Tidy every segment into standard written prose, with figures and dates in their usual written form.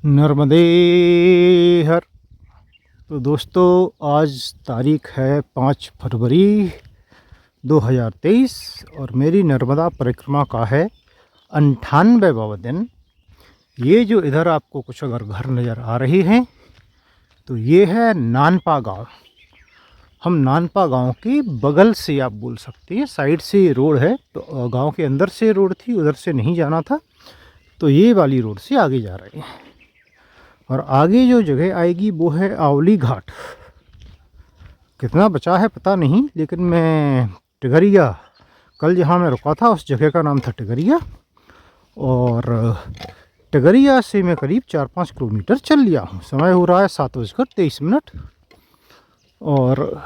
नर्मदे हर। तो दोस्तों, आज तारीख है 5 फरवरी 2023 और मेरी नर्मदा परिक्रमा का है 98वां दिन। ये जो इधर आपको कुछ अगर घर नज़र आ रही हैं तो ये है नानपा गांव। हम नानपा गांव के बगल से आप बोल सकते हैं, साइड से रोड है तो गांव के अंदर से रोड थी, उधर से नहीं जाना था तो ये वाली रोड से आगे जा रहे हैं। और आगे जो जगह आएगी वो है आवली घाट। कितना बचा है पता नहीं, लेकिन मैं टिगरिया, कल जहाँ मैं रुका था उस जगह का नाम था टिगरिया, और टिगरिया से मैं करीब 4-5 किलोमीटर चल लिया हूँ। समय हो रहा है 7:23। और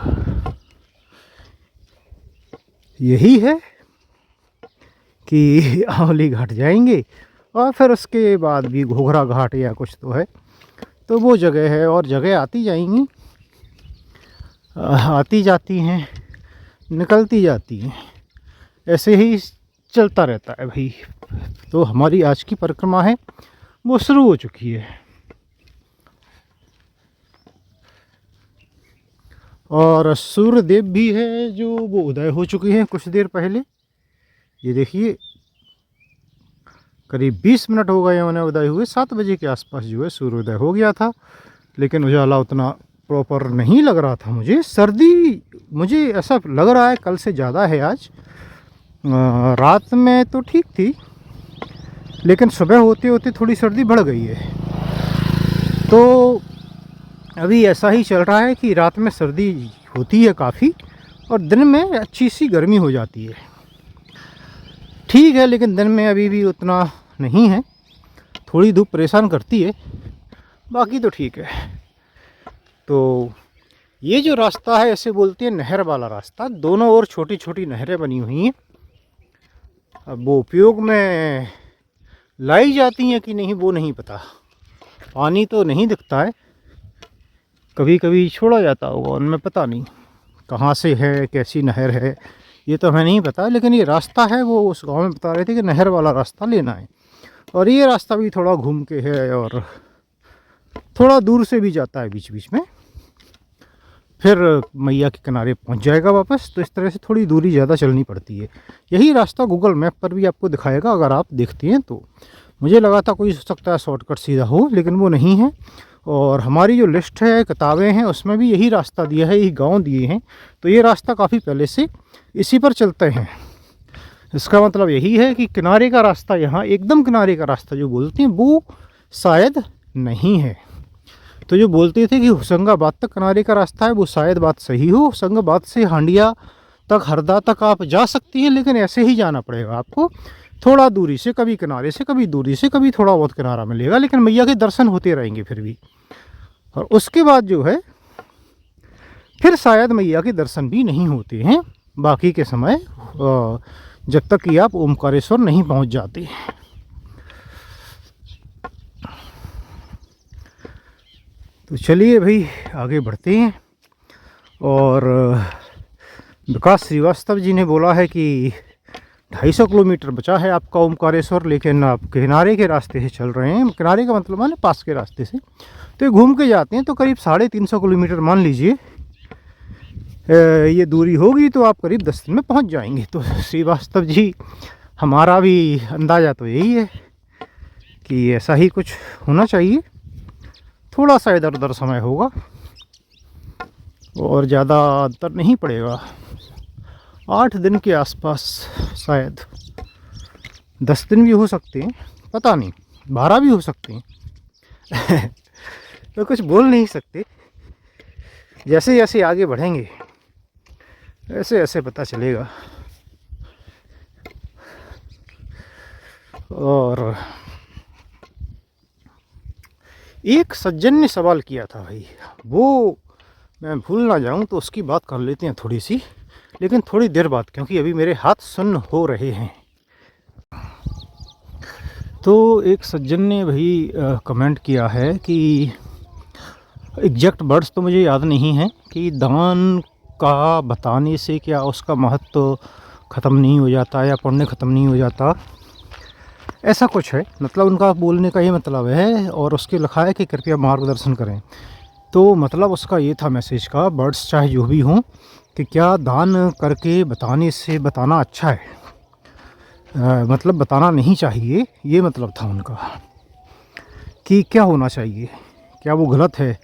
यही है कि आवली घाट जाएंगे और फिर उसके बाद भी घोघरा घाट या कुछ तो है, तो वो जगह है। और जगह आती जाएंगी, आती जाती हैं, निकलती जाती हैं, ऐसे ही चलता रहता है भाई। तो हमारी आज की परिक्रमा है वो शुरू हो चुकी है। और सूर्यदेव भी है जो वो उदय हो चुके हैं कुछ देर पहले। ये देखिए, करीब 20 मिनट हो गए उन्हें उदय हुए। 7 बजे के आसपास जो है सूर्योदय हो गया था, लेकिन उजाला उतना प्रॉपर नहीं लग रहा था। सर्दी मुझे ऐसा लग रहा है कल से ज़्यादा है आज। रात में तो ठीक थी, लेकिन सुबह होते होते थोड़ी सर्दी बढ़ गई है। तो अभी ऐसा ही चल रहा है कि रात में सर्दी होती है काफ़ी और दिन में अच्छी सी गर्मी हो जाती है। ठीक है, लेकिन दिन में अभी भी उतना नहीं है, थोड़ी धूप परेशान करती है, बाकी तो ठीक है। तो ये जो रास्ता है ऐसे बोलते हैं नहर वाला रास्ता। दोनों ओर छोटी छोटी नहरें बनी हुई हैं। अब वो उपयोग में लाई जाती हैं कि नहीं वो नहीं पता। पानी तो नहीं दिखता है, कभी कभी छोड़ा जाता होगा उनमें, पता नहीं कहाँ से है, कैसी नहर है ये तो हमें नहीं पता। लेकिन ये रास्ता है, वो उस गांव में बता रहे थे कि नहर वाला रास्ता लेना है। और ये रास्ता भी थोड़ा घूम के है और थोड़ा दूर से भी जाता है बीच बीच में, फिर मैया के किनारे पहुंच जाएगा वापस। तो इस तरह से थोड़ी दूरी ज़्यादा चलनी पड़ती है। यही रास्ता गूगल मैप पर भी आपको दिखाएगा अगर आप देखते हैं तो। मुझे लगा था कोई हो सकता है शॉर्टकट सीधा हो, लेकिन वो नहीं है। और हमारी जो लिस्ट है, किताबें हैं, उसमें भी यही रास्ता दिया है, यही गांव दिए हैं। तो ये रास्ता काफ़ी पहले से इसी पर चलते हैं। इसका मतलब यही है कि किनारे का रास्ता, यहाँ एकदम किनारे का रास्ता जो बोलते हैं वो शायद नहीं है। तो जो बोलते थे कि होशंगाबाद तक किनारे का रास्ता है, वो शायद बात सही हो। होशंगाबाद से हांडिया तक, हरदा तक आप जा सकती हैं, लेकिन ऐसे ही जाना पड़ेगा आपको, थोड़ा दूरी से, कभी किनारे से, कभी दूरी से, कभी थोड़ा बहुत किनारा मिलेगा, लेकिन मैया के दर्शन होते रहेंगे फिर भी। और उसके बाद जो है फिर शायद मैया के दर्शन भी नहीं होते हैं बाकी के समय, जब तक कि आप ओमकारेश्वर नहीं पहुंच जाते। तो चलिए भाई आगे बढ़ते हैं। और विकास श्रीवास्तव जी ने बोला है कि 250 किलोमीटर बचा है आपका ओमकारेश्वर, लेकिन आप किनारे के रास्ते से चल रहे हैं। किनारे का मतलब माने पास के रास्ते से, तो ये घूम के जाते हैं तो करीब 350 किलोमीटर मान लीजिए ये दूरी होगी, तो आप करीब 10 दिन में पहुंच जाएंगे। तो श्रीवास्तव जी, हमारा भी अंदाज़ा तो यही है कि ऐसा ही कुछ होना चाहिए। थोड़ा सा इधर उधर समय होगा और ज़्यादा अंतर नहीं पड़ेगा, 8 दिन के आसपास, शायद 10 दिन भी हो सकते हैं, पता नहीं 12 भी हो सकते हैं। तो कुछ बोल नहीं सकते, जैसे जैसे आगे बढ़ेंगे ऐसे ऐसे पता चलेगा। और एक सज्जन ने सवाल किया था भाई, वो मैं भूल ना जाऊं तो उसकी बात कर लेते हैं थोड़ी सी, लेकिन थोड़ी देर बाद, क्योंकि अभी मेरे हाथ सुन्न हो रहे हैं। तो एक सज्जन ने भाई कमेंट किया है कि एग्जैक्ट वर्ड्स तो मुझे याद नहीं है, कि दान का बताने से क्या उसका महत्व ख़त्म नहीं हो जाता या पुण्य ख़त्म नहीं हो जाता। ऐसा कुछ है, मतलब उनका बोलने का ये मतलब है। और उसके लिखा है कि कृपया मार्गदर्शन करें। तो मतलब उसका ये था मैसेज का, बर्ड्स चाहे जो भी हों, कि क्या दान करके बताने से बताना अच्छा है, मतलब बताना नहीं चाहिए, ये मतलब था उनका। कि क्या होना चाहिए, क्या वो गलत है,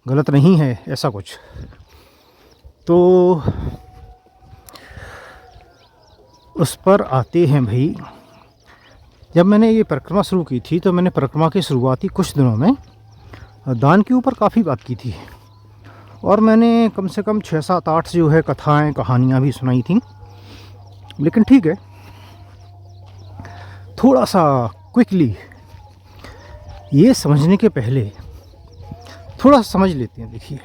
गलत नहीं है, ऐसा कुछ। तो उस पर आते हैं भाई। जब मैंने ये परिक्रमा शुरू की थी तो मैंने परिक्रमा के शुरुआती कुछ दिनों में दान के ऊपर काफ़ी बात की थी। और मैंने कम से कम 6 7 8 जो है कथाएं कहानियाँ भी सुनाई थी। लेकिन ठीक है, थोड़ा सा क्विकली ये समझने के पहले थोड़ा सा समझ लेते हैं। देखिए,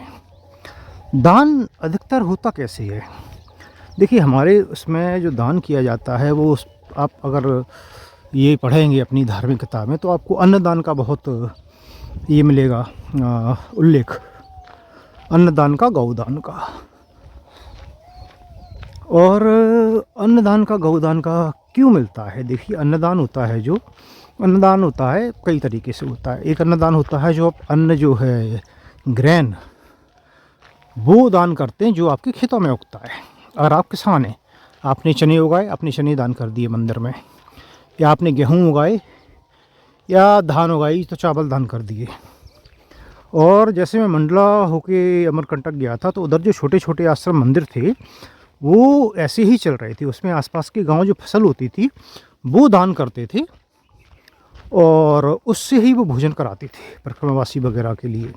दान अधिकतर होता कैसे है। देखिए, हमारे उसमें जो दान किया जाता है वो आप अगर ये पढ़ेंगे अपनी धार्मिक किताब में तो आपको अन्नदान का बहुत ये मिलेगा उल्लेख, अन्नदान का, गौदान का। और अन्नदान का, गौदान का क्यों मिलता है। देखिए, अन्नदान होता है जो अन्नदान होता है कई तरीके से होता है। एक अन्नदान होता है जो आप अन्न जो है ग्रेन वो दान करते हैं जो आपके खेतों में उगता है। अगर आप किसान हैं, आपने चने उगाए, आपने चने दान कर दिए मंदिर में, या आपने गेहूँ उगाए या धान उगाई तो चावल दान कर दिए। और जैसे मैं मंडला होके अमरकंटक गया था तो उधर जो छोटे छोटे आश्रम मंदिर थे वो ऐसे ही चल रहे थे। उसमें आसपास के गांव जो फसल होती थी वो दान करते थे और उससे ही वो भोजन कराते थे परिक्रमावासी वगैरह के लिए।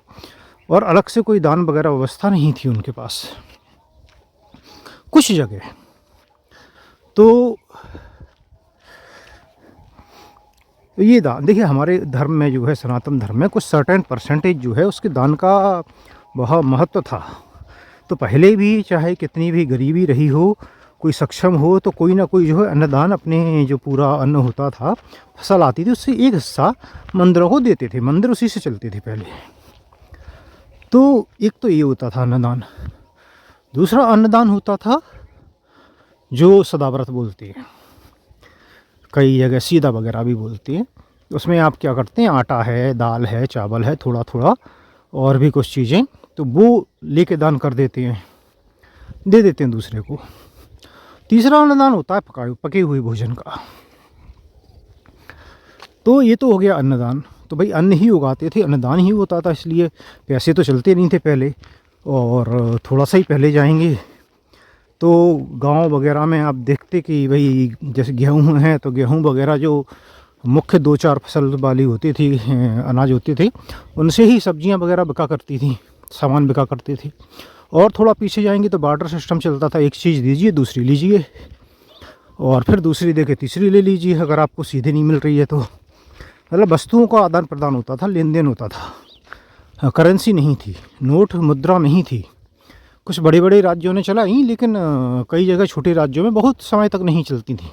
और अलग से कोई दान वगैरह व्यवस्था नहीं थी उनके पास कुछ जगह। तो ये दान, देखिए हमारे धर्म में जो है, सनातन धर्म में कुछ सर्टेन परसेंटेज जो है उसके दान का बहुत महत्व था। तो पहले भी चाहे कितनी भी गरीबी रही हो, कोई सक्षम हो, तो कोई ना कोई जो है अन्नदान, अपने जो पूरा अन्न होता था, फसल आती थी, उससे एक हिस्सा मंदिरों को देते थे। मंदिर उसी से चलते थे पहले। तो एक तो ये होता था अन्नदान। दूसरा अन्नदान होता था जो सदाव्रत बोलते हैं, कई जगह सीधा वगैरह भी बोलती हैं। उसमें आप क्या करते हैं, आटा है, दाल है, चावल है, थोड़ा थोड़ा और भी कुछ चीज़ें, तो वो लेके दान कर देते हैं, दे देते हैं दूसरे को। तीसरा अन्नदान होता है पके हुए भोजन का। तो ये तो हो गया अन्नदान। तो भाई अन्न ही उगाते थे, अन्नदान ही होता था, इसलिए पैसे तो चलते नहीं थे पहले। और थोड़ा सा ही पहले जाएंगे तो गांव वगैरह में आप देखते कि भाई जैसे गेहूँ हैं तो गेहूँ वगैरह जो मुख्य 2 4 फसल वाली होती थी, अनाज होते थे, उनसे ही सब्जियां वगैरह बिका करती थी, सामान बिका करते थे। और थोड़ा पीछे जाएंगे तो बार्टर सिस्टम चलता था, एक चीज़ दीजिए दूसरी लीजिए, और फिर दूसरी दे के तीसरी ले लीजिए अगर आपको सीधे नहीं मिल रही है तो। मतलब वस्तुओं का आदान प्रदान होता था, लेन देन होता था। करेंसी नहीं थी, नोट मुद्रा नहीं थी। कुछ बड़े बड़े राज्यों ने चलाई, लेकिन कई जगह छोटे राज्यों में बहुत समय तक नहीं चलती थी।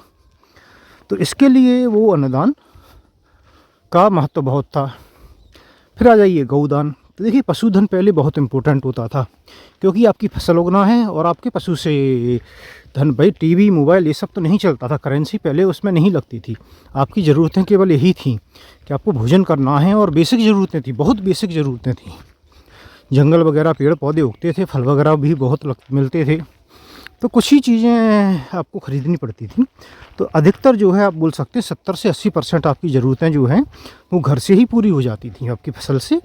तो इसके लिए वो अन्नदान का महत्व बहुत था। फिर आ जाइए गौदान। तो देखिए, पशुधन पहले बहुत इम्पोर्टेंट होता था, क्योंकि आपकी फसल उगना है और आपके पशु से धन। भाई टीवी मोबाइल ये सब तो नहीं चलता था, करेंसी पहले उसमें नहीं लगती थी। आपकी ज़रूरतें केवल यही थी कि आपको भोजन करना है, और बेसिक ज़रूरतें थी, बहुत बेसिक ज़रूरतें थी। जंगल वगैरह, पेड़ पौधे उगते थे, फल वगैरह भी बहुत मिलते थे, तो कुछ ही चीज़ें आपको ख़रीदनी पड़ती थी। तो अधिकतर जो है आप बोल सकते हैं 70 से 80% आपकी ज़रूरतें जो हैं वो घर से ही पूरी हो जाती थी, आपकी फसल से।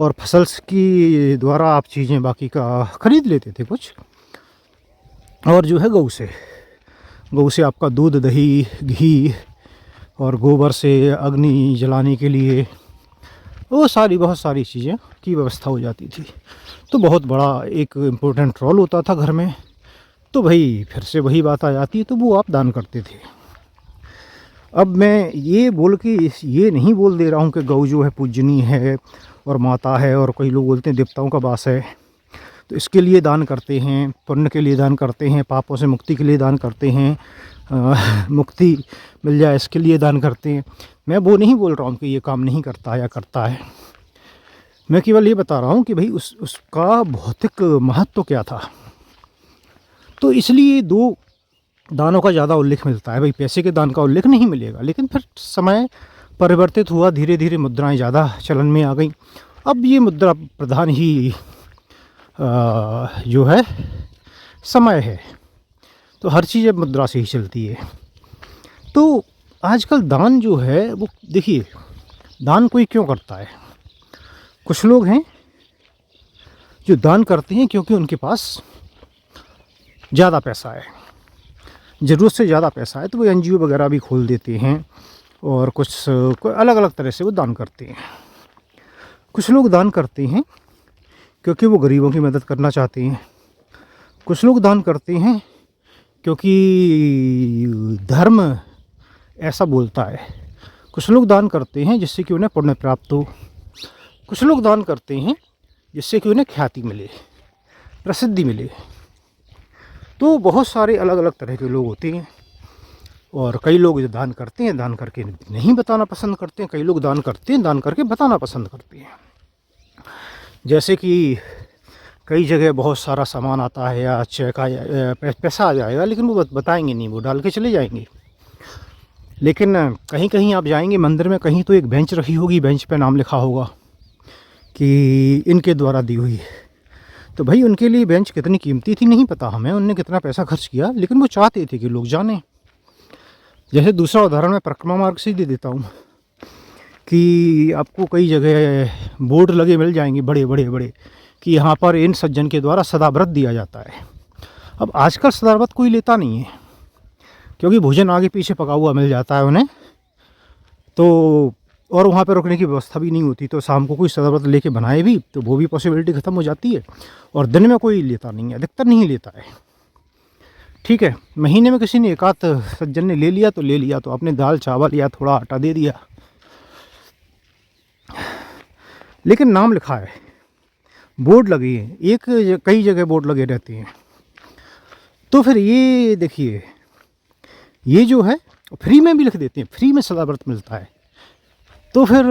और फसल की द्वारा आप चीज़ें बाकी का ख़रीद लेते थे कुछ। और जो है गऊ से आपका दूध, दही, घी, और गोबर से अग्नि जलाने के लिए वो बहुत सारी चीज़ें की व्यवस्था हो जाती थी। तो बहुत बड़ा एक इम्पोर्टेंट रोल होता था घर में। तो भाई फिर से वही बात आ जाती है, तो वो आप दान करते थे। अब मैं ये बोल के ये नहीं बोल दे रहा हूँ कि गौ जो है पूजनीय है और माता है, और कई लोग बोलते हैं देवताओं का वास है, तो इसके लिए दान करते हैं, पुण्य के लिए दान करते हैं, पापों से मुक्ति के लिए दान करते हैं, मुक्ति मिल जाए इसके लिए दान करते हैं। मैं वो नहीं बोल रहा हूँ कि ये काम नहीं करता या करता है। मैं केवल ये बता रहा हूँ कि भाई उसका भौतिक महत्व क्या था। तो इसलिए दो दानों का ज़्यादा उल्लेख मिलता है। भाई पैसे के दान का उल्लेख नहीं मिलेगा, लेकिन फिर समय परिवर्तित हुआ, धीरे धीरे मुद्राएं ज़्यादा चलन में आ गई। अब ये मुद्रा प्रधान ही जो है समय है, तो हर चीज़ अब मुद्रा से ही चलती है। तो आजकल दान जो है वो देखिए, दान कोई क्यों करता है? कुछ लोग हैं जो दान करते हैं क्योंकि उनके पास ज़्यादा पैसा है, ज़रूरत से ज़्यादा पैसा है, तो वो एनजीओ वगैरह भी खोल देते हैं और कुछ अलग अलग तरह से वो दान करते हैं। कुछ लोग दान करते हैं क्योंकि वो गरीबों की मदद करना चाहते हैं। कुछ लोग दान करते हैं क्योंकि धर्म ऐसा बोलता है। कुछ लोग दान करते हैं जिससे कि उन्हें पुण्य प्राप्त हो। कुछ लोग दान करते हैं जिससे कि उन्हें ख्याति मिले, प्रसिद्धि मिले। तो बहुत सारे अलग अलग तरह के लोग होते हैं, और कई लोग जो दान करते हैं, दान करके नहीं बताना पसंद करते हैं। कई लोग दान करते हैं, दान करके बताना पसंद करते हैं। जैसे कि कई जगह बहुत सारा सामान आता है या चेक आ पैसा आ जाएगा, लेकिन वो बताएंगे नहीं, वो डाल के चले जाएंगे। लेकिन कहीं कहीं आप जाएंगे मंदिर में, कहीं तो एक बेंच रखी होगी, बेंच पे नाम लिखा होगा कि इनके द्वारा दी हुई है। तो भाई उनके लिए बेंच कितनी कीमती थी नहीं पता हमें, उनने कितना पैसा खर्च किया, लेकिन वो चाहते थे कि लोग जानें। जैसे दूसरा उदाहरण मैं परिक्रमा मार्ग से दे देता हूँ कि आपको कई जगह बोर्ड लगे मिल जाएंगे बड़े बड़े बड़े कि यहाँ पर इन सज्जन के द्वारा सदाव्रत दिया जाता है। अब आजकल सदाव्रत कोई लेता नहीं है, क्योंकि भोजन आगे पीछे पका हुआ मिल जाता है उन्हें, तो और वहाँ पर रुकने की व्यवस्था भी नहीं होती। तो शाम को कोई सदाव्रत लेके बनाए भी तो वो भी पॉसिबिलिटी ख़त्म हो जाती है। और दिन में कोई लेता नहीं है, अधिकतर नहीं लेता है। ठीक है, महीने में किसी ने एक आध सज्जन ने ले लिया तो ले लिया, तो आपने दाल चावल या थोड़ा आटा दे दिया, लेकिन नाम लिखा है, बोर्ड लगे हैं, कई जगह बोर्ड लगे रहते हैं। तो फिर ये देखिए, ये जो है फ्री में भी लिख देते हैं, फ्री में सदाव्रत मिलता है, तो फिर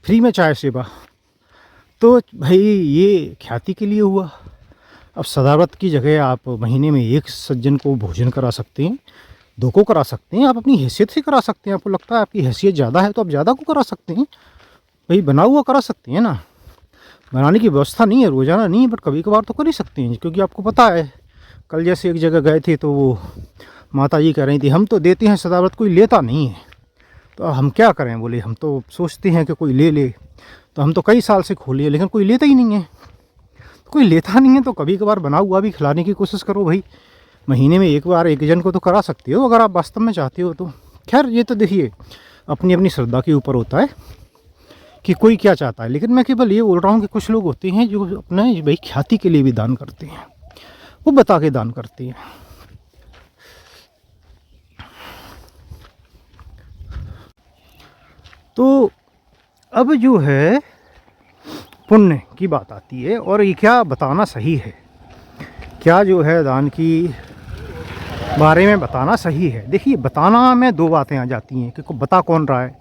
फ्री में चाय सेवा, तो भाई ये ख्याति के लिए हुआ। अब सदाव्रत की जगह आप महीने में एक सज्जन को भोजन करा सकते हैं, दो को करा सकते हैं, आप अपनी हैसियत से करा सकते हैं। आपको लगता है आपकी हैसियत ज़्यादा है तो आप ज़्यादा को करा सकते हैं, भाई बना हुआ करा सकते हैं ना। बनाने की व्यवस्था नहीं है, रोज़ाना नहीं है, बट कभी कभार तो कर ही सकते हैं। क्योंकि आपको पता है, कल जैसे एक जगह गए थे तो वो माता जी कह रही थी हम तो देते हैं सदाव्रत, कोई लेता नहीं है, तो हम क्या करें। बोले हम तो सोचते हैं कि कोई ले ले, तो हम तो कई साल से खोले लेकिन कोई लेता ही नहीं है। कोई लेता नहीं है तो कभी कभार बना हुआ भी खिलाने की कोशिश करो भाई। महीने में एक बार एक जन को तो करा सकते हो अगर आप वास्तव में चाहते हो तो। खैर ये तो देखिए अपनी अपनी श्रद्धा के ऊपर होता है कि कोई क्या चाहता है। लेकिन मैं केवल ये बोल रहा हूँ कि कुछ लोग होते हैं जो अपने भाई ख्याति के लिए भी दान करते हैं, वो बता के दान करते हैं। तो अब जो है पुण्य की बात आती है, और ये क्या बताना सही है, क्या जो है दान की बारे में बताना सही है। देखिए बताना में दो बातें आ जाती हैं कि बता कौन रहा है।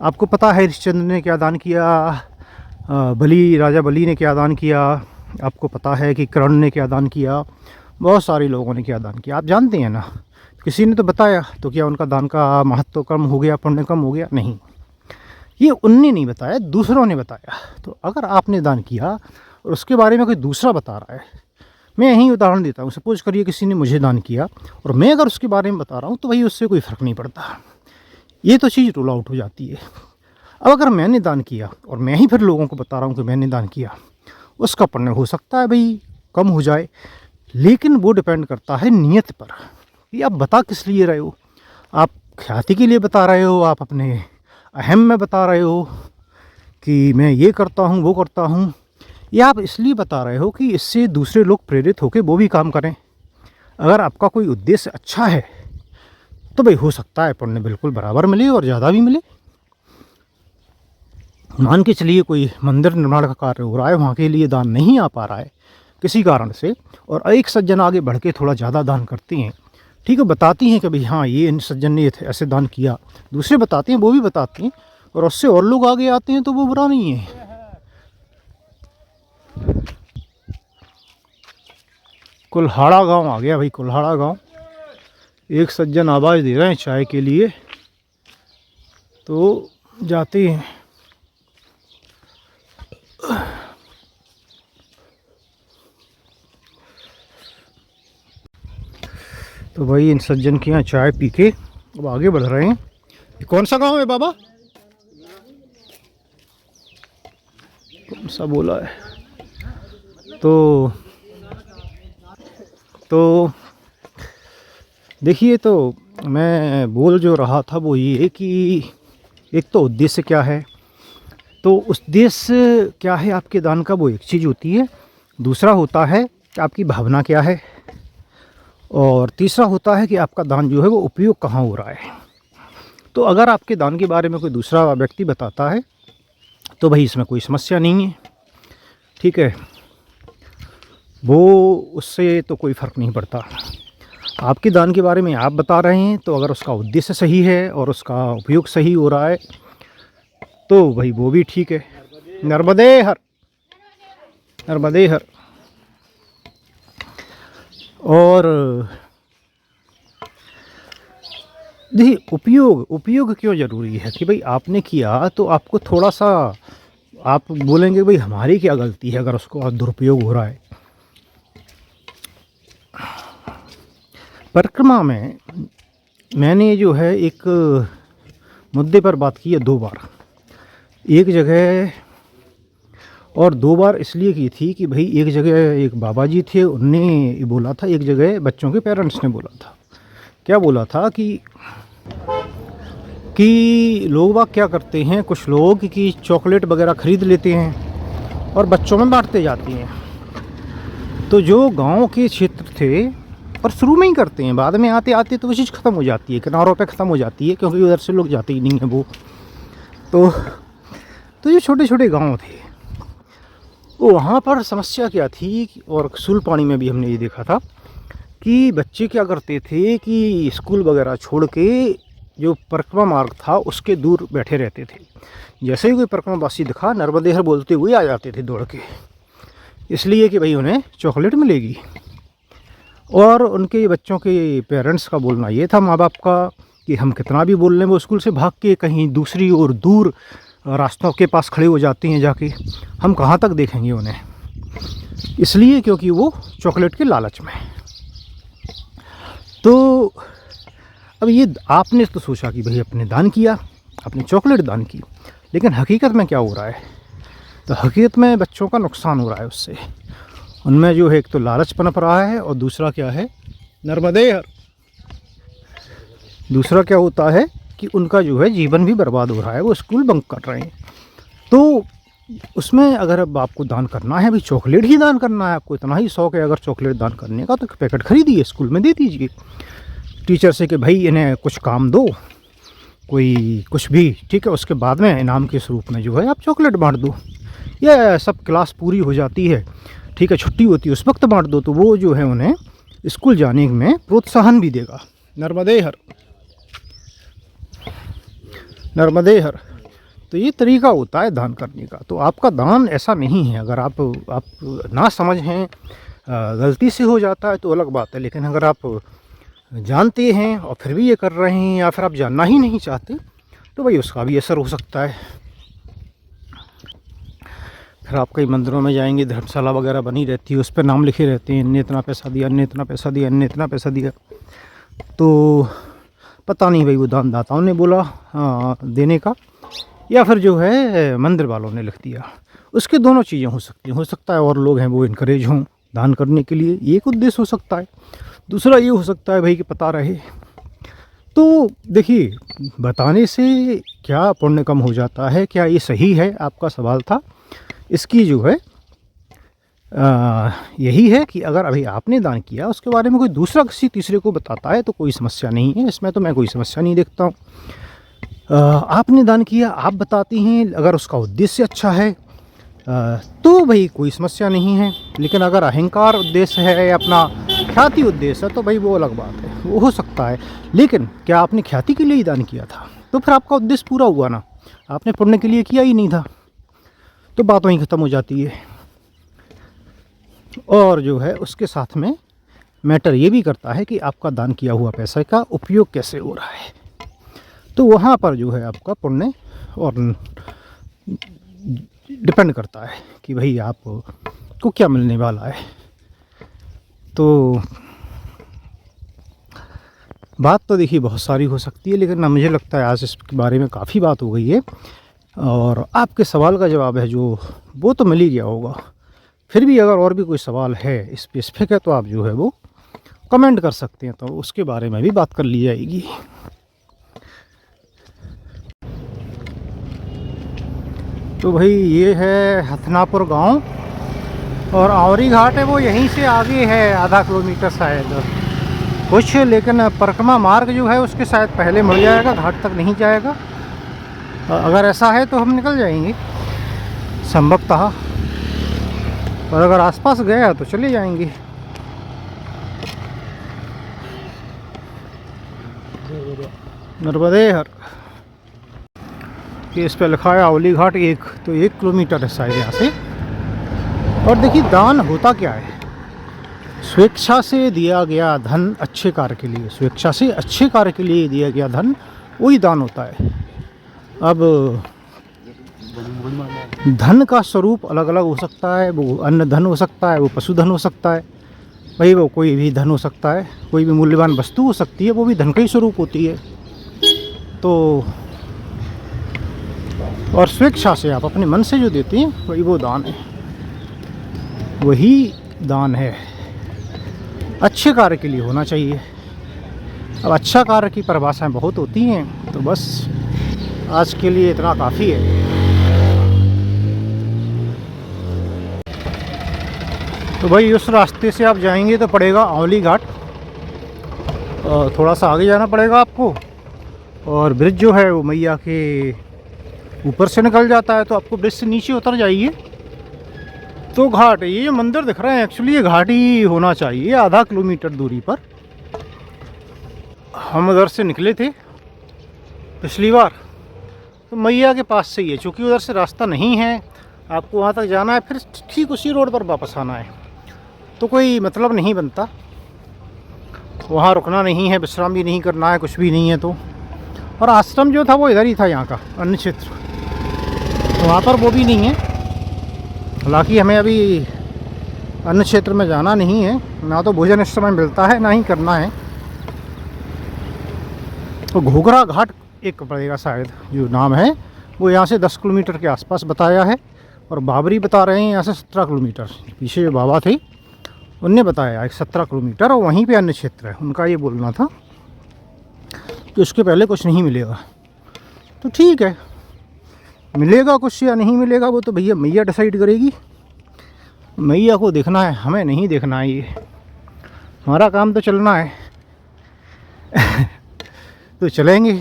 आपको पता है हरिश्चंद्र ने क्या दान किया, राजा बलि ने क्या दान किया, आपको पता है कि कर्ण ने क्या दान किया, बहुत सारे लोगों ने क्या दान किया, आप जानते हैं ना। किसी ने तो बताया, तो क्या उनका दान का महत्व कम हो गया, पुण्य कम हो गया? नहीं, ये उनने नहीं बताया, दूसरों ने बताया। तो अगर आपने दान किया और उसके बारे में कोई दूसरा बता रहा है, मैं यही उदाहरण देता हूँ, सपोज करिए किसी ने मुझे दान किया और मैं अगर उसके बारे में बता रहा हूँ तो भाई उससे कोई फ़र्क नहीं पड़ता, ये तो चीज़ रूल आउट हो जाती है। अब अगर मैंने दान किया और मैं ही फिर लोगों को बता रहा हूँ कि मैंने दान किया, उसका पुण्य हो सकता है भाई कम हो जाए, लेकिन वो डिपेंड करता है नीयत पर कि आप बता किस लिए रहे हो। आप ख्याति के लिए बता रहे हो, आप अपने अहम में बता रहे हो कि मैं ये करता हूँ वो करता हूँ, या आप इसलिए बता रहे हो कि इससे दूसरे लोग प्रेरित होकर वो भी काम करें। अगर आपका कोई उद्देश्य अच्छा है तो भाई हो सकता है पुण्य बिल्कुल बराबर मिले और ज़्यादा भी मिले। मान के चलिए कोई मंदिर निर्माण का कार्य हो रहा है, वहाँ के लिए दान नहीं आ पा रहा है किसी कारण से, और एक सज्जन आगे बढ़ के थोड़ा ज़्यादा दान करती हैं, ठीक है, बताती हैं कि भाई हाँ ये इन सज्जन ने ऐसे दान किया, दूसरे बताते हैं, वो भी बताते हैं, और उससे और लोग आगे आते हैं, तो वो बुरा नहीं है। कुल्हाड़ा गांव आ गया भाई, कुल्हाड़ा गांव। एक सज्जन आवाज़ दे रहे हैं चाय के लिए, तो जाते हैं। तो भाई इन सज्जन के यहाँ चाय पी के अब आगे बढ़ रहे हैं। ये कौन सा गांव है बाबा? कौन सा बोला है? तो देखिए, तो मैं बोल जो रहा था वो ये कि एक तो उद्देश्य क्या है, तो उद्देश्य क्या है आपके दान का, वो एक चीज़ होती है। दूसरा होता है कि आपकी भावना क्या है, और तीसरा होता है कि आपका दान जो है वो उपयोग कहाँ हो रहा है। तो अगर आपके दान के बारे में कोई दूसरा व्यक्ति बताता है तो भाई इसमें कोई समस्या नहीं है, ठीक है, वो उससे तो कोई फ़र्क नहीं पड़ता। आपके दान के बारे में आप बता रहे हैं, तो अगर उसका उद्देश्य सही है और उसका उपयोग सही हो रहा है तो भाई वो भी ठीक है। नर्मदे हर, नर्मदे हर। और देखिए, उपयोग क्यों ज़रूरी है कि भाई आपने किया तो आपको थोड़ा सा, आप बोलेंगे भाई हमारी क्या गलती है अगर उसको दुरुपयोग हो रहा है। परिक्रमा में मैंने जो है एक मुद्दे पर बात की है 2 बार, एक जगह और 2 बार इसलिए की थी कि भाई एक जगह एक बाबा जी थे, उनने बोला था, एक जगह बच्चों के पेरेंट्स ने बोला था। क्या बोला था कि लोग बाग क्या करते हैं, कुछ लोग कि चॉकलेट वगैरह ख़रीद लेते हैं और बच्चों में बांटते जाते हैं। तो जो गांव के क्षेत्र थे, और शुरू में ही करते हैं, बाद में आते आते तो वो चीज़ ख़त्म हो जाती है, किनारों पे ख़त्म हो जाती है, क्योंकि उधर से लोग जाते ही नहीं हैं वो। तो ये छोटे छोटे गांव थे, वो वहाँ पर समस्या क्या थी, और सूलपानी में भी हमने ये देखा था कि बच्चे क्या करते थे कि स्कूल वगैरह छोड़ के जो परिक्रमा मार्ग था उसके दूर बैठे रहते थे। जैसे ही कोई परिक्रमावासी दिखा, नर्मदेहर बोलते हुए आ जाते थे दौड़ के, इसलिए कि भाई उन्हें चॉकलेट मिलेगी। और उनके बच्चों के पेरेंट्स का बोलना ये था, माँ बाप का, कि हम कितना भी बोल लें वो स्कूल से भाग के कहीं दूसरी और दूर रास्तों के पास खड़े हो जाते हैं जाके, हम कहाँ तक देखेंगे उन्हें, इसलिए क्योंकि वो चॉकलेट के लालच में। तो अब ये आपने तो सोचा कि भाई अपने दान किया, आपने चॉकलेट दान की, लेकिन हकीकत में क्या हो रहा है, तो हकीकत में बच्चों का नुकसान हो रहा है उससे। उनमें जो है एक तो लालच पनप रहा है, और दूसरा क्या है, नर्मदे हर, दूसरा क्या होता है कि उनका जो है जीवन भी बर्बाद हो रहा है, वो स्कूल बंक कर रहे हैं। तो उसमें अगर अब आपको दान करना है, भाई चॉकलेट ही दान करना है, आपको इतना ही शौक़ है अगर चॉकलेट दान करने का, तो एक पैकेट खरीदिए, स्कूल में दे दीजिए टीचर से कि भाई इन्हें कुछ काम दो, कोई कुछ भी, ठीक है, उसके बाद में इनाम के स्वरूप में जो है आप चॉकलेट बांट दो, या सब क्लास पूरी हो जाती है, ठीक है, छुट्टी होती है, उस वक्त बांट दो, तो वो जो है उन्हें स्कूल जाने में प्रोत्साहन भी देगा। नर्मदे हर, नर्मदे हर। तो ये तरीका होता है दान करने का। तो आपका दान ऐसा नहीं है, अगर आप ना समझ हैं, गलती से हो जाता है तो अलग बात है, लेकिन अगर आप जानते हैं और फिर भी ये कर रहे हैं, या फिर आप जानना ही नहीं चाहते, तो भाई उसका भी असर हो सकता है। फिर आप कई मंदिरों में जाएंगे, धर्मशाला वगैरह बनी रहती है, उस पर नाम लिखे रहते हैं, इनने इतना पैसा दिया, इनने इतना पैसा दिया, इनने इतना पैसा दिया। तो पता नहीं भाई वो दानदाताओं ने बोला देने का, या फिर जो है मंदिर वालों ने लिख दिया। उसके दोनों चीज़ें हो सकती हैं। हो सकता है और लोग हैं वो इनकरेज हों दान करने के लिए, ये एक उद्देश्य हो सकता है। दूसरा ये हो सकता है भाई कि पता रहे। तो देखिए, बताने से क्या पुण्य कम हो जाता है, क्या ये सही है, आपका सवाल था। इसकी जो है यही है कि अगर अभी आपने दान किया, उसके बारे में कोई दूसरा किसी तीसरे को बताता है तो कोई समस्या नहीं है, इसमें तो मैं कोई समस्या नहीं देखता हूँ। आपने दान किया, आप बताती हैं, अगर उसका उद्देश्य अच्छा है तो भाई कोई समस्या नहीं है। लेकिन अगर अहंकार उद्देश्य है, अपना ख्याति उद्देश्य है, तो भाई वो अलग बात है, वो हो सकता है। लेकिन क्या आपने ख्याति के लिए ही दान किया था, तो फिर आपका उद्देश्य पूरा हुआ ना, आपने पुण्य के लिए किया ही नहीं था, तो बात वहीं ख़त्म हो जाती है। और जो है उसके साथ में मैटर ये भी करता है कि आपका दान किया हुआ पैसे का उपयोग कैसे हो रहा है। तो वहाँ पर जो है आपका पुण्य और डिपेंड करता है कि भाई आप को क्या मिलने वाला है। तो बात तो देखिए बहुत सारी हो सकती है, लेकिन ना मुझे लगता है आज इसके बारे में काफ़ी बात हो गई है और आपके सवाल का जवाब है जो वो तो मिल ही गया होगा। फिर भी अगर और भी कोई सवाल है स्पेसिफिक है तो आप जो है वो कमेंट कर सकते हैं, तो उसके बारे में भी बात कर ली जाएगी। तो भाई ये है हथनापुर गांव और आंवरी घाट है वो यहीं से आगे है आधा किलोमीटर शायद कुछ, लेकिन परिक्रमा मार्ग जो है उसके शायद पहले मुड़ जाएगा, घाट तक नहीं जाएगा। अगर ऐसा है तो हम निकल जाएंगे संभवतः, और अगर आसपास गया तो चले जाएंगे। नर्मदे हर कि इस पर लिखा है आंवली घाट 1, तो 1 किलोमीटर है शायद यहाँ से। और देखिए दान होता क्या है, स्वेच्छा से दिया गया धन अच्छे कार्य के लिए, स्वेच्छा से अच्छे कार्य के लिए दिया गया धन वही दान होता है। अब धन का स्वरूप अलग अलग हो सकता है, वो अन्न धन हो सकता है, वो पशुधन हो सकता है, भाई वो कोई भी धन हो सकता है, कोई भी मूल्यवान वस्तु हो सकती है, वो भी धन का ही स्वरूप होती है। तो और स्वेच्छा से आप अपने मन से जो देते हैं वही वो दान है, वही दान है। अच्छे कार्य के लिए होना चाहिए। अब अच्छा कार्य की परिभाषाएं बहुत होती हैं, तो बस आज के लिए इतना काफ़ी है। तो भाई उस रास्ते से आप जाएंगे तो पड़ेगा आंवली घाट, थोड़ा सा आगे जाना पड़ेगा आपको, और ब्रिज जो है वो मैया के ऊपर से निकल जाता है, तो आपको ब्रिज से नीचे उतर जाइए तो घाट है। ये मंदिर दिख रहे हैं एक्चुअली ये घाट ही होना चाहिए, आधा किलोमीटर दूरी पर। हम उधर से निकले थे पिछली बार, तो मैया के पास से ही है, चूँकि उधर से रास्ता नहीं है, आपको वहाँ तक जाना है, फिर ठीक उसी रोड पर वापस आना है, तो कोई मतलब नहीं बनता। वहाँ रुकना नहीं है, विश्राम भी नहीं करना है, कुछ भी नहीं है। तो और आश्रम जो था वो इधर ही था, यहाँ का अन्य क्षेत्र, तो वहाँ पर वो भी नहीं है। हालांकि हमें अभी अन्य क्षेत्र में जाना नहीं है, ना तो भोजन इस समय मिलता है ना ही करना है। तो घोघरा घाट एक पड़ेगा शायद जो नाम है, वो यहाँ से 10 किलोमीटर के आसपास बताया है, और बाबरी बता रहे हैं यहाँ से 17 किलोमीटर। पीछे जो बाबा थे उनने बताया 17 किलोमीटर, और वहीं पे अन्य क्षेत्र है, उनका ये बोलना था कि उसके पहले कुछ नहीं मिलेगा। तो ठीक है, मिलेगा कुछ या नहीं मिलेगा वो तो भैया मैया डिसाइड करेगी। मैया को देखना है, हमें नहीं देखना है, ये हमारा काम तो चलना है। तो चलेंगे।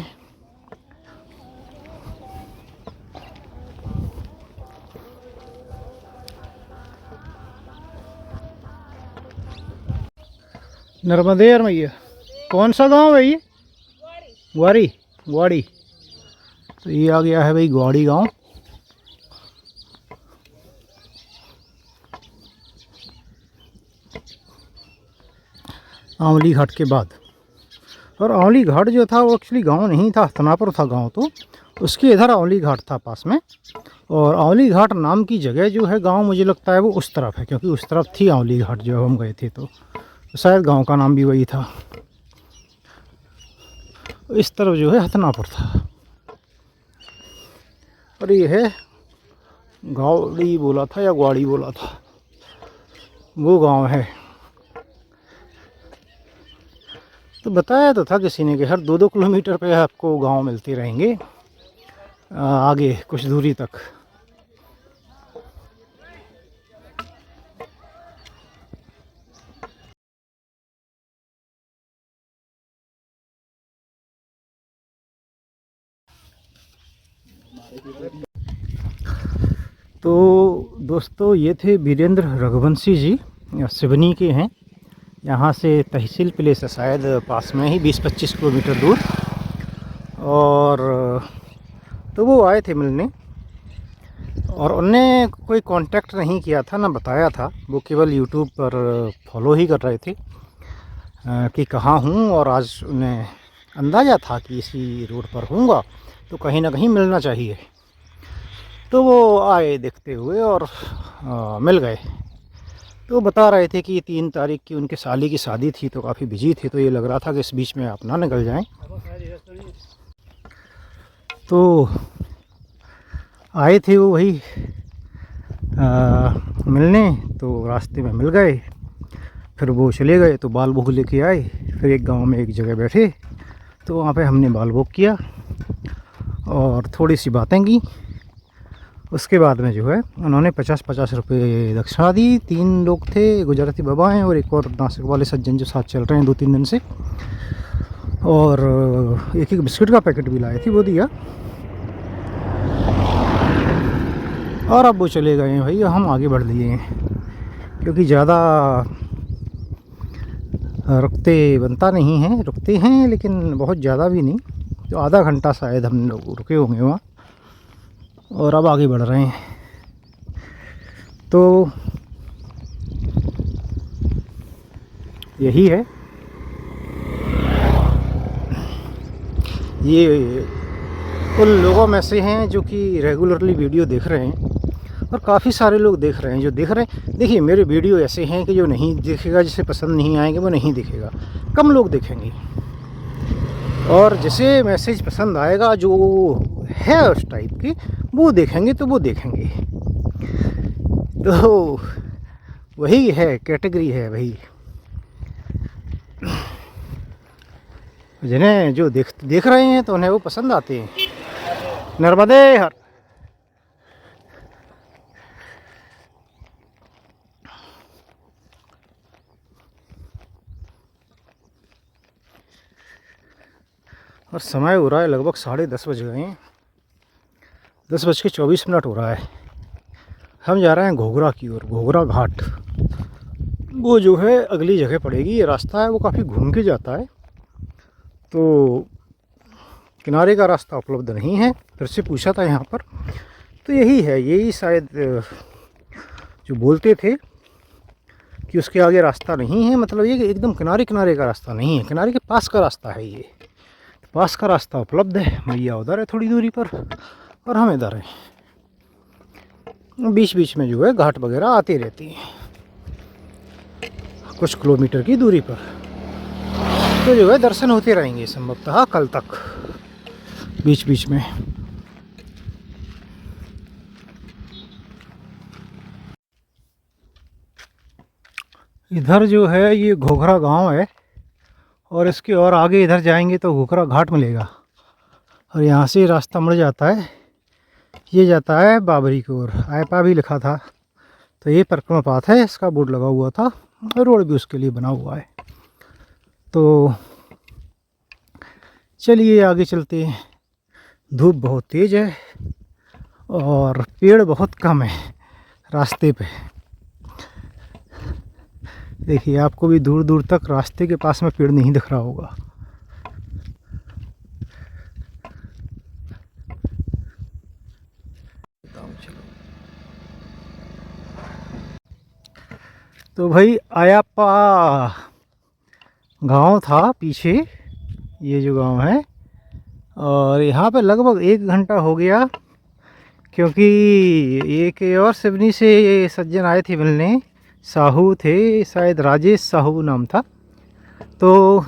नर्मदेर मैया, कौन सा गांव है ये? ग्वारी। ग्वाड़ी। तो ये आ गया है भाई ग्वाड़ी गांव। आंवली घाट के बाद, और आंवली घाट जो था वो एक्चुअली गांव नहीं था, हथनापुर था गांव, तो उसके इधर आंवली घाट था पास में। और आंवली घाट नाम की जगह जो है गांव, मुझे लगता है वो उस तरफ है, क्योंकि उस तरफ थी आंवली घाट जो हम गए थे, तो शायद गांव का नाम भी वही था। इस तरफ जो है हथनापुर था, और ये है गावड़ी बोला था या ग्वाड़ी बोला था, वो गांव है। तो बताया तो था किसी ने कि हर 2-2 किलोमीटर पे आपको गांव मिलते रहेंगे आगे कुछ दूरी तक। तो दोस्तों ये थे वीरेंद्र रघुवंशी जी, सिवनी के हैं, यहाँ से तहसील प्लेस है शायद पास में ही 20-25 किलोमीटर दूर। और तो वो आए थे मिलने, और उनने कोई कांटेक्ट नहीं किया था ना बताया था, वो केवल यूट्यूब पर फॉलो ही कर रहे थे। कि कहाँ हूँ, और आज उन्हें अंदाज़ा था कि इसी रोड पर हूँगा तो कहीं ना कहीं मिलना चाहिए। तो वो आए देखते हुए और मिल गए। तो बता रहे थे कि 3 तारीख की उनके साली की शादी थी तो काफ़ी बिजी थे, तो ये लग रहा था कि इस बीच में आप ना निकल जाएं। तो आए थे वो वही मिलने, तो रास्ते में मिल गए। फिर वो चले गए तो बाल भोग लेके आए। फिर एक गांव में एक जगह बैठे तो वहाँ पे हमने बाल भोग किया और थोड़ी सी बातें की। उसके बाद में जो है उन्होंने 50-50 रुपये दक्षिणा दी। 3 लोग थे, गुजराती बाबा हैं और एक और नासिक वाले सज्जन जो साथ चल रहे हैं 2-3 दिन से। और एक बिस्किट का पैकेट भी लाए थे, वो दिया। और अब वो चले गए हैं भाई, हम आगे बढ़ लिए हैं क्योंकि ज़्यादा रुकते बनता नहीं है। रुकते हैं लेकिन बहुत ज़्यादा भी नहीं, तो आधा घंटा शायद हम लोग रुके होंगे वहाँ, और अब आगे बढ़ रहे हैं। तो यही है, ये उन लोगों में से हैं जो कि रेगुलरली वीडियो देख रहे हैं, और काफ़ी सारे लोग देख रहे हैं जो देख रहे हैं। देखिए मेरे वीडियो ऐसे हैं कि जो नहीं देखेगा, जिसे पसंद नहीं आएंगे वो नहीं देखेगा, कम लोग देखेंगे। और जिसे मैसेज पसंद आएगा जो है उस टाइप के, वो देखेंगे तो वो देखेंगे। तो वही है, कैटेगरी है भाई। जिन्हें जो देख रहे हैं तो उन्हें वो पसंद आते हैं। नर्मदे हर। और समय हो रहा है लगभग 10:30 बज गए हैं, 10:24 हो रहा है। हम जा रहे हैं घोघरा की ओर, घोघरा घाट। वो जो है अगली जगह पड़ेगी। ये रास्ता है वो काफ़ी घूम के जाता है, तो किनारे का रास्ता उपलब्ध नहीं है। फिर से पूछा था यहाँ पर, तो यही है, यही शायद जो बोलते थे कि उसके आगे रास्ता नहीं है, मतलब ये कि एकदम किनारे किनारे का रास्ता नहीं है, किनारे के पास का रास्ता है। ये पास का रास्ता उपलब्ध है। मैया उधर है थोड़ी दूरी पर और हम इधर हैं। बीच बीच में जो है घाट वगैरह आती रहती हैं कुछ किलोमीटर की दूरी पर, तो जो है दर्शन होते रहेंगे संभवतः कल तक बीच बीच में। इधर जो है ये घोघरा गांव है, और इसके और आगे इधर जाएंगे तो घोघरा घाट मिलेगा, और यहाँ से रास्ता मुड़ जाता है। ये जाता है बाबरी की ओर, आयपा भी लिखा था, तो ये परिक्रमा पाथ है, इसका बोर्ड लगा हुआ था और रोड भी उसके लिए बना हुआ है। तो चलिए आगे चलते हैं। धूप बहुत तेज़ है और पेड़ बहुत कम है रास्ते पे। देखिए आपको भी दूर दूर तक रास्ते के पास में पेड़ नहीं दिख रहा होगा। तो भाई आयाप्पा गांव था पीछे, ये जो गांव है, और यहाँ पे लगभग 1 घंटा हो गया, क्योंकि एक और सिवनी से सज्जन आए थे मिलने। साहू थे शायद, राजेश साहू नाम था। तो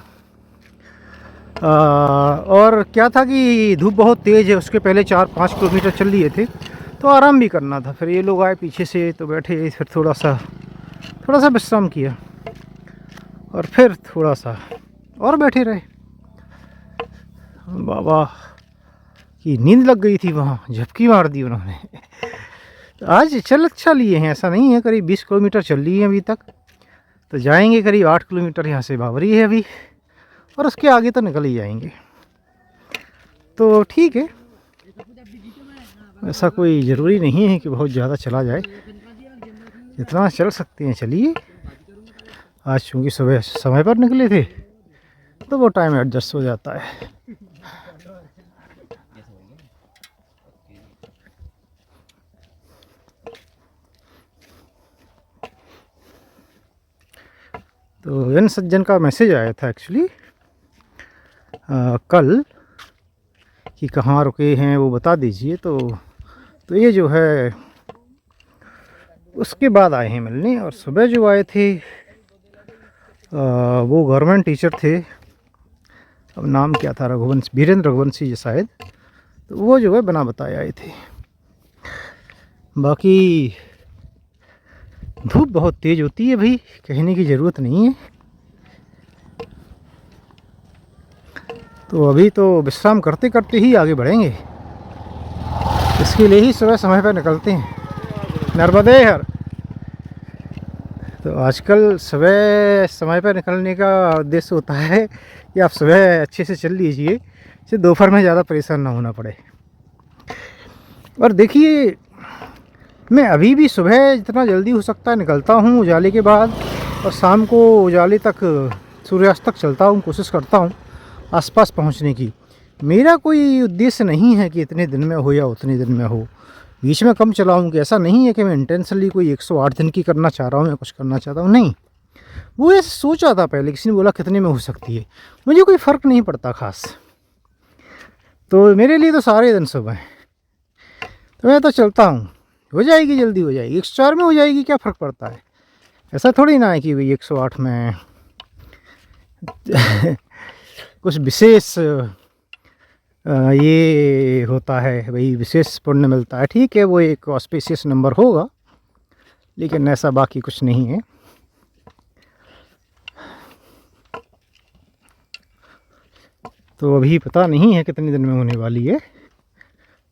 और क्या था कि धूप बहुत तेज़ है, उसके पहले 4-5 किलोमीटर चल लिए थे, तो आराम भी करना था। फिर ये लोग आए पीछे से तो बैठे, फिर थोड़ा सा विश्राम किया, और फिर थोड़ा सा और बैठे रहे। बाबा की नींद लग गई थी, वहाँ झपकी मार दी उन्होंने। आज चल अच्छा लिए हैं, ऐसा नहीं है। करीब 20 किलोमीटर चल लिए हैं अभी तक, तो जाएंगे करीब 8 किलोमीटर। यहाँ से बाबरी है अभी, और उसके आगे तो निकल ही जाएंगे। तो ठीक है, ऐसा कोई ज़रूरी नहीं है कि बहुत ज़्यादा चला जाए, जितना चल सकते हैं चलिए। आज चूँकि सुबह समय पर निकले थे तो वो टाइम एडजस्ट हो जाता है। तो एन सज्जन का मैसेज आया था एक्चुअली कल कि कहाँ रुके हैं वो बता दीजिए। तो ये जो है उसके बाद आए हैं मिलने। और सुबह जो आए थे वो गवर्नमेंट टीचर थे, अब नाम क्या था, रघुवंश, वीरेंद्र रघुवंशी जी शायद। तो वो जो है बना बताए आए थे। बाकी धूप बहुत तेज़ होती है भाई, कहने की ज़रूरत नहीं है। तो अभी तो विश्राम करते करते ही आगे बढ़ेंगे, इसके लिए ही सुबह समय पर निकलते हैं। नर्मदे हर। तो आजकल सुबह समय पर निकलने का उद्देश्य होता है कि आप सुबह अच्छे से चल लीजिए, इससे दोपहर में ज़्यादा परेशान ना होना पड़े। और देखिए, मैं अभी भी सुबह जितना जल्दी हो सकता है निकलता हूँ उजाले के बाद, और शाम को उजाले तक, सूर्यास्त तक चलता हूँ, कोशिश करता हूँ आसपास पहुँचने की। मेरा कोई उद्देश्य नहीं है कि इतने दिन में हो या उतने दिन में हो, बीच में कम चलाऊँ कि ऐसा नहीं है कि मैं इंटेंशनली कोई 108 दिन की करना चाह रहा हूँ या कुछ करना चाहता हूँ, नहीं। वो ऐसे सोचा था पहले, किसी ने बोला कितने में हो सकती है, मुझे कोई फ़र्क नहीं पड़ता ख़ास। तो मेरे लिए तो सारे दिन सुबह हैं, तो मैं तो चलता हूँ, हो जाएगी, जल्दी हो जाएगी, 104 में हो जाएगी, क्या फ़र्क पड़ता है। ऐसा थोड़ी ना है कि भाई 108 में कुछ विशेष ये होता है, भाई विशेष पुण्य मिलता है। ठीक है, वो एक ऑस्पिशियस नंबर होगा, लेकिन ऐसा बाकी कुछ नहीं है। तो अभी पता नहीं है कितने दिन में होने वाली है।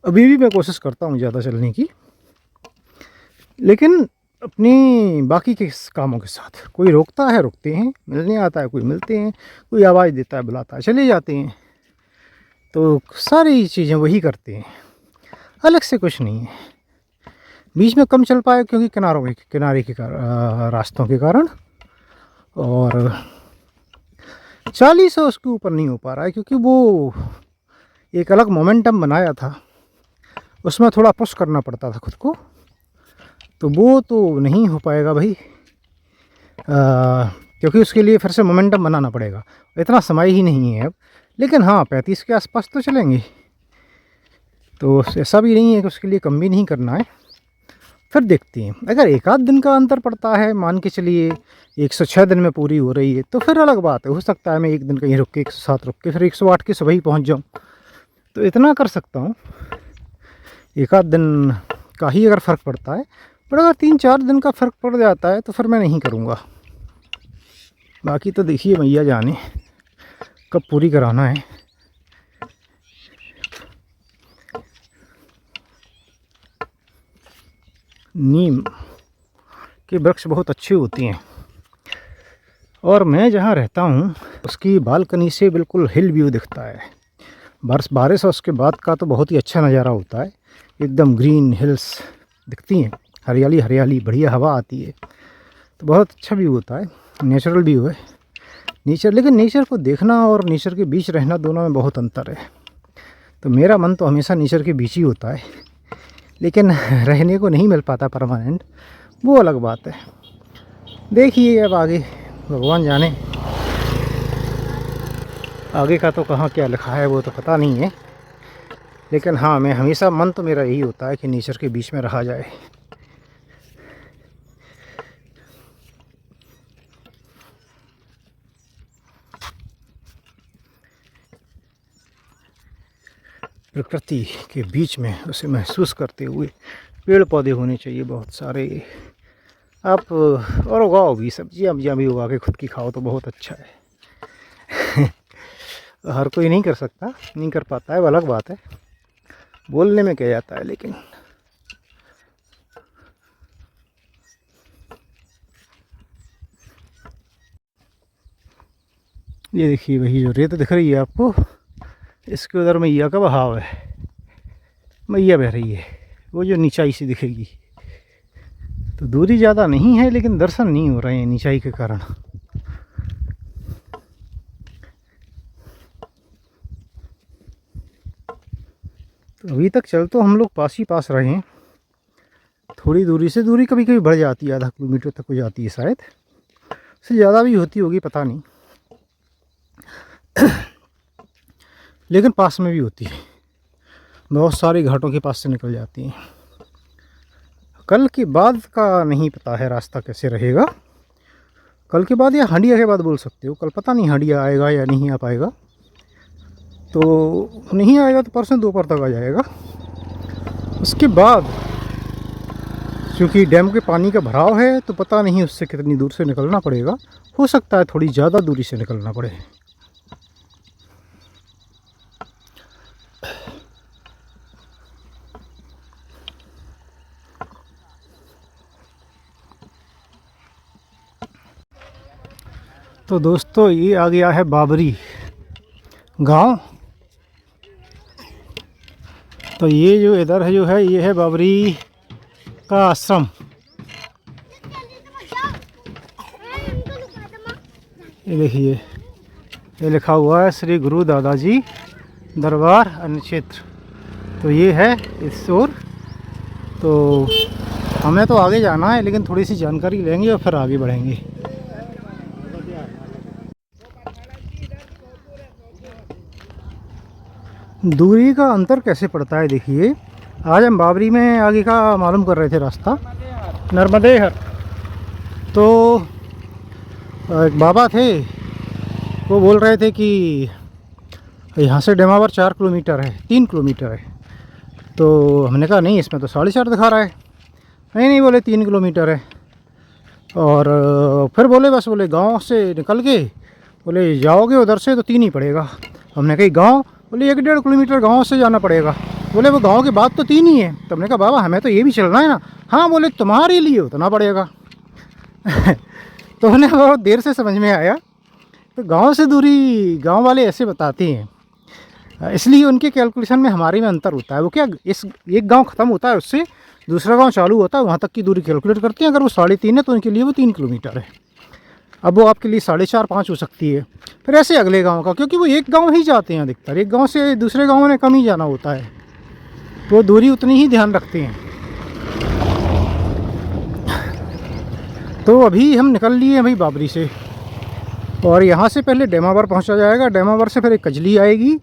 अभी भी मैं कोशिश करता हूँ ज़्यादा चलने की, लेकिन अपनी बाकी के कामों के साथ। कोई रोकता है, रुकते हैं, मिलने आता है कोई, मिलते हैं, कोई आवाज़ देता है, बुलाता है, चले जाते हैं। तो सारी चीज़ें वही करते हैं, अलग से कुछ नहीं है। बीच में कम चल पाए क्योंकि किनारे के रास्तों के कारण, और 40 उसके ऊपर नहीं हो पा रहा है, क्योंकि वो एक अलग मोमेंटम बनाया था, उसमें थोड़ा पुश करना पड़ता था खुद को, तो वो तो नहीं हो पाएगा भाई, क्योंकि उसके लिए फिर से मोमेंटम बनाना पड़ेगा, इतना समय ही नहीं है अब। लेकिन हाँ, 35 के आसपास तो चलेंगे। तो ऐसा भी नहीं है कि उसके लिए कम भी नहीं करना है, फिर देखते हैं। अगर एक आध दिन का अंतर पड़ता है, मान के चलिए 106 दिन में पूरी हो रही है, तो फिर अलग बात है, हो सकता है मैं एक दिन कहीं रुक के 107 रुक के फिर 108 के सुबह ही पहुँच जाऊँ, तो इतना कर सकता हूँ। एक आध दिन का ही अगर फ़र्क पड़ता है, पर अगर 3-4 दिन का फ़र्क पड़ जाता है तो फिर मैं नहीं करूँगा। बाकी तो देखिए मैया जाने कब पूरी कराना है। नीम के वृक्ष बहुत अच्छे होते हैं, और मैं जहाँ रहता हूँ उसकी बालकनी से बिल्कुल हिल व्यू दिखता है। बारिश और उसके बाद का तो बहुत ही अच्छा नज़ारा होता है, एकदम ग्रीन हिल्स दिखती हैं, हरियाली हरियाली, बढ़िया हवा आती है, तो बहुत अच्छा व्यू होता है, नेचुरल व्यू है नेचर। लेकिन नेचर को देखना और नेचर के बीच रहना, दोनों में बहुत अंतर है। तो मेरा मन तो हमेशा नेचर के बीच ही होता है, लेकिन रहने को नहीं मिल पाता परमानेंट, वो अलग बात है। देखिए अब आगे भगवान जाने, आगे का तो कहाँ क्या लिखा है वो तो पता नहीं है, लेकिन हाँ, मैं हमेशा मन तो मेरा यही होता है कि नेचर के बीच में रहा जाए। प्रकृति के बीच में उसे महसूस करते हुए, पेड़ पौधे होने चाहिए बहुत सारे, आप और उगाओ भी, सब्जियां भी उगा के खुद की खाओ तो बहुत अच्छा है। हर कोई नहीं कर सकता, नहीं कर पाता है, वो अलग बात है, बोलने में क्या जाता है। लेकिन ये देखिए, वही जो रेत दिख रही है आपको, इसके उधर मैया का बहाव है, मैया बह रही है, वो जो नीचाई सी दिखेगी। तो दूरी ज़्यादा नहीं है, लेकिन दर्शन नहीं हो रहे हैं नीचाई के कारण। तो अभी तक चल तो हम लोग पास ही पास रहे हैं, थोड़ी दूरी से, दूरी कभी कभी बढ़ जाती है, आधा किलोमीटर तक हो जाती है शायद, से ज़्यादा भी होती होगी पता नहीं, लेकिन पास में भी होती है, बहुत सारे घाटों के पास से निकल जाती हैं। कल के बाद का नहीं पता है रास्ता कैसे रहेगा, कल के बाद या हंडिया के बाद बोल सकते हो, कल पता नहीं हंडिया आएगा या नहीं आ पाएगा। तो नहीं आएगा तो परसों दोपहर तक आ जाएगा। उसके बाद क्योंकि डैम के पानी का भराव है तो पता नहीं उससे कितनी दूर से निकलना पड़ेगा, हो सकता है थोड़ी ज़्यादा दूरी से निकलना पड़े। तो दोस्तों ये आ गया है बाबरी गांव। तो ये जो इधर है जो है ये है बाबरी का आश्रम। ये देखिए ये लिखा हुआ है श्री गुरु दादाजी दरबार अन्य क्षेत्र। तो ये है इस ओर। तो हमें तो आगे जाना है लेकिन थोड़ी सी जानकारी लेंगे और फिर आगे बढ़ेंगे। दूरी का अंतर कैसे पड़ता है देखिए, आज हम बाबरी में आगे का मालूम कर रहे थे रास्ता नर्मदेहर। तो एक बाबा थे वो बोल रहे थे कि यहाँ से डेमावर 4 किलोमीटर है, 3 किलोमीटर है। तो हमने कहा नहीं इसमें तो 4.5 दिखा रहा है। नहीं बोले 3 किलोमीटर है। और फिर बोले बस बोले गांव से निकल के बोले जाओगे उधर से तो 3 ही पड़ेगा। हमने कही गांव, बोले 1-1.5 किलोमीटर गांव से जाना पड़ेगा। बोले वो गांव के बाद तो 3 ही है। तो हमने कहा बाबा हमें तो ये भी चलना है ना। हाँ बोले तुम्हारे लिए उतना पड़ेगा। तो उन्हें बहुत देर से समझ में आया। तो गांव से दूरी गांव वाले ऐसे बताते हैं, इसलिए उनके कैलकुलेशन में हमारे में अंतर होता है। वो क्या इस एक गांव ख़त्म होता है उससे दूसरा गांव चालू होता है, वहाँ तक की दूरी कैलकुलेट करते हैं। अगर वो 3.5 है तो उनके लिए वो 3 किलोमीटर है। अब वो आपके लिए 4.5-5 हो सकती है। फिर ऐसे अगले गांव का, क्योंकि वो एक गांव ही जाते हैं अधिकतर, एक गांव से दूसरे गांव में कम ही जाना होता है, तो वो दूरी उतनी ही ध्यान रखते हैं। तो अभी हम निकल लिए हैं भाई बाबरी से, और यहाँ से पहले डेमावर पहुँचा जाएगा। डेमावर से फिर एक कजली आएगी,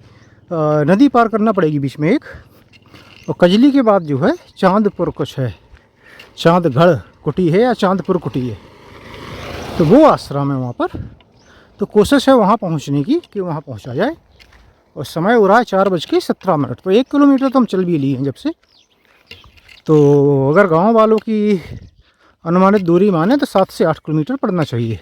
नदी पार करना पड़ेगी बीच में एक, और कजली के बाद जो है चांदपुर कुछ है, चांदगढ़ कुटी है या चांदपुर कुटी है, तो वो आश्रम है वहाँ पर। तो कोशिश है वहाँ पहुँचने की कि वहाँ पहुँचा जाए। और समय हो रहा है 4:17। तो 1 किलोमीटर तो हम चल भी लिए हैं जब से। तो अगर गांव वालों की अनुमानित दूरी माने तो 7 से 8 किलोमीटर पड़ना चाहिए।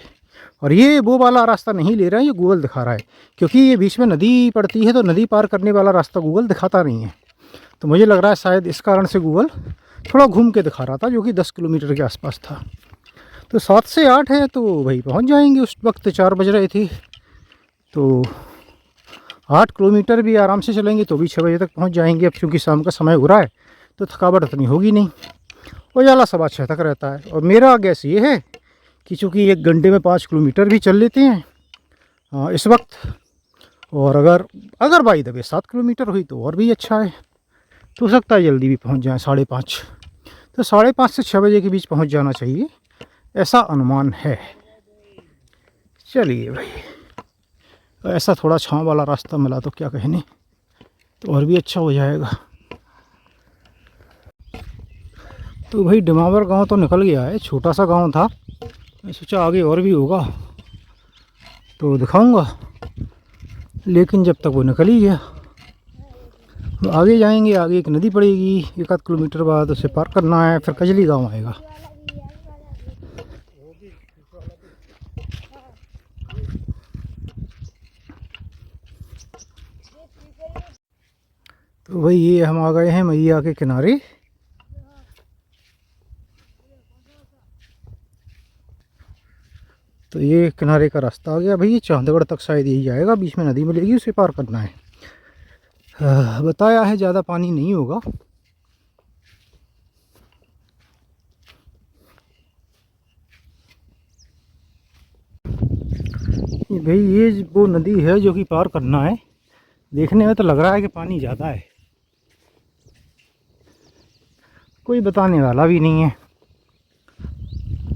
और ये वो वाला रास्ता नहीं ले रहा है, ये गूगल दिखा रहा है, क्योंकि ये बीच में नदी पड़ती है तो नदी पार करने वाला रास्ता गूगल दिखाता नहीं है। तो मुझे लग रहा है शायद इस कारण से गूगल थोड़ा घूम के दिखा रहा था, जो कि 10 किलोमीटर के आसपास था। तो 7 से 8 है तो भाई पहुंच जाएंगे। उस वक्त 4 बज रहे थे, तो 8 किलोमीटर भी आराम से चलेंगे तो भी 6 बजे तक पहुंच जाएंगे। अब क्योंकि शाम का समय हो रहा है तो थकावट इतनी होगी नहीं, उजाला 6:15 तक रहता है। और मेरा गैस ये है कि चूँकि 1 घंटे में 5 किलोमीटर भी चल लेते हैं इस वक्त, और अगर बाई दबे 7 किलोमीटर हुई तो और भी अच्छा है। तो हो सकता है जल्दी भी पहुंच जाएं 5:30। तो 5:30 से 6 बजे के बीच पहुंच जाना चाहिए, ऐसा अनुमान है। चलिए भाई, ऐसा थोड़ा छांव वाला रास्ता मिला तो क्या कहने, तो और भी अच्छा हो जाएगा। तो भाई डेमावर गांव तो निकल गया है, छोटा सा गांव था। मैं सोचा आगे और भी होगा तो दिखाऊंगा, लेकिन जब तक वो निकल ही गया। तो आगे जाएंगे, आगे एक नदी पड़ेगी 1-8 किलोमीटर बाद, उसे पार करना है, फिर कजली गांव आएगा। तो भाई ये हम आ गए हैं मैया के किनारे। तो ये किनारे का रास्ता आ गया भाई, ये चांदगढ़ तक शायद यही जाएगा, बीच में नदी मिलेगी उसे पार करना है। बताया है ज़्यादा पानी नहीं होगा। भाई ये वो नदी है जो कि पार करना है। देखने में तो लग रहा है कि पानी ज़्यादा है, कोई बताने वाला भी नहीं है।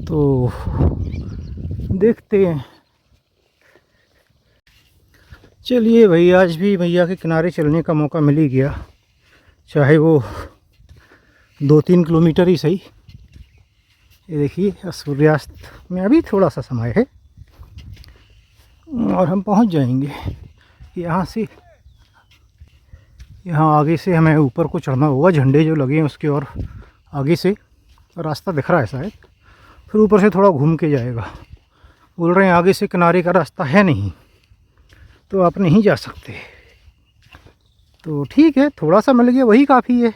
तो देखते हैं। चलिए भाई, आज भी मैया के किनारे चलने का मौका मिल ही गया, चाहे वो 2-3 किलोमीटर ही सही। ये देखिए सूर्यास्त में अभी थोड़ा सा समय है और हम पहुंच जाएंगे। यहाँ से, यहाँ आगे से हमें ऊपर को चढ़ना होगा, झंडे जो लगे हैं उसके और आगे से रास्ता दिख रहा है शायद, फिर ऊपर से थोड़ा घूम के जाएगा। बोल रहे हैं आगे से किनारे का रास्ता है नहीं, तो आप नहीं जा सकते। तो ठीक है, थोड़ा सा मिल गया वही काफ़ी है।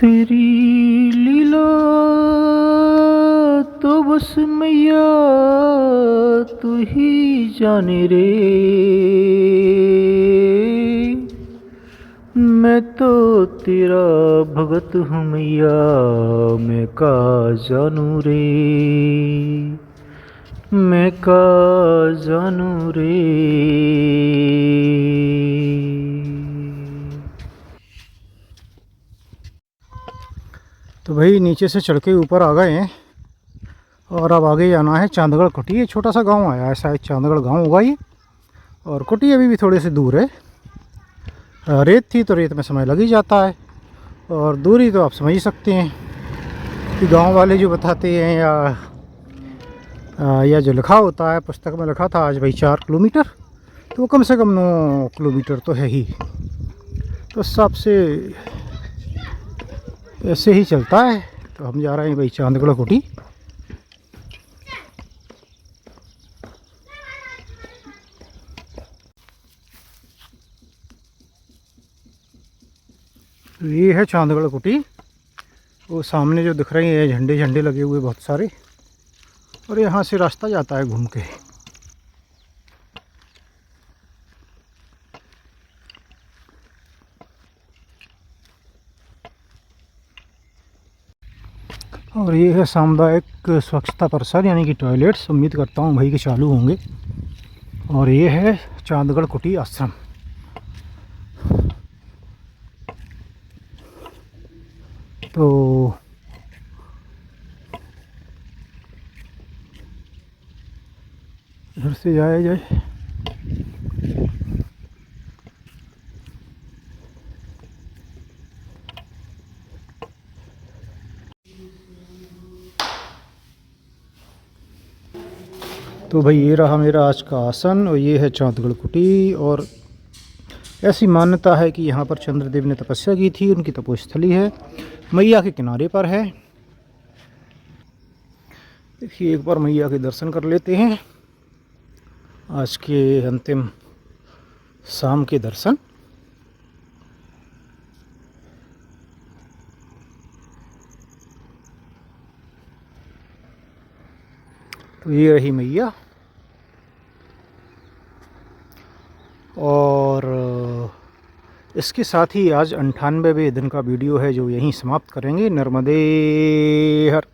तेरी लीला तो बस मैया तू ही जाने रे, मैं तो तेरा भगत हूँ मैया, मैं का जानू रे, मैं का जानू रे। तो भाई नीचे से चढ़ के ऊपर आ गए हैं और अब आगे जाना है चांदगढ़ कुटी। ये छोटा सा गांव आया है, शायद चांदगढ़ गांव होगा ये, और कुटी अभी भी थोड़े से दूर है। रेत थी तो रेत में समय लग ही जाता है, और दूरी तो आप समझ ही सकते हैं कि गांव वाले जो बताते हैं या जो लिखा होता है, पुस्तक में लिखा था आज भाई 4 किलोमीटर, तो वो कम से कम 9 किलोमीटर तो है ही। तो उस हिसाब से ऐसे ही चलता है। तो हम जा रहे हैं भाई चांदगढ़ कुटी। ये है चांदगढ़ कुटी। वो सामने जो दिख रही है झंडे झंडे लगे हुए बहुत सारे, और यहाँ से रास्ता जाता है घूम के। और ये है सामुदायिक स्वच्छता परिसर यानी कि टॉयलेट्स। उम्मीद करता हूँ भाई के चालू होंगे। और ये है चांदगढ़ कुटी आश्रम। तो इधर से जाया जाए। तो भाई ये रहा मेरा आज का आसन, और ये है चांदगढ़ कुटी। और ऐसी मान्यता है कि यहाँ पर चंद्रदेव ने तपस्या की थी, उनकी तपोस्थली है, मैया के किनारे पर है। देखिए एक बार मैया के दर्शन कर लेते हैं, आज के अंतिम शाम के दर्शन। तो ये रही मैया। और इसके साथ ही आज 98वें दिन का वीडियो है जो यहीं समाप्त करेंगे। नर्मदे हर।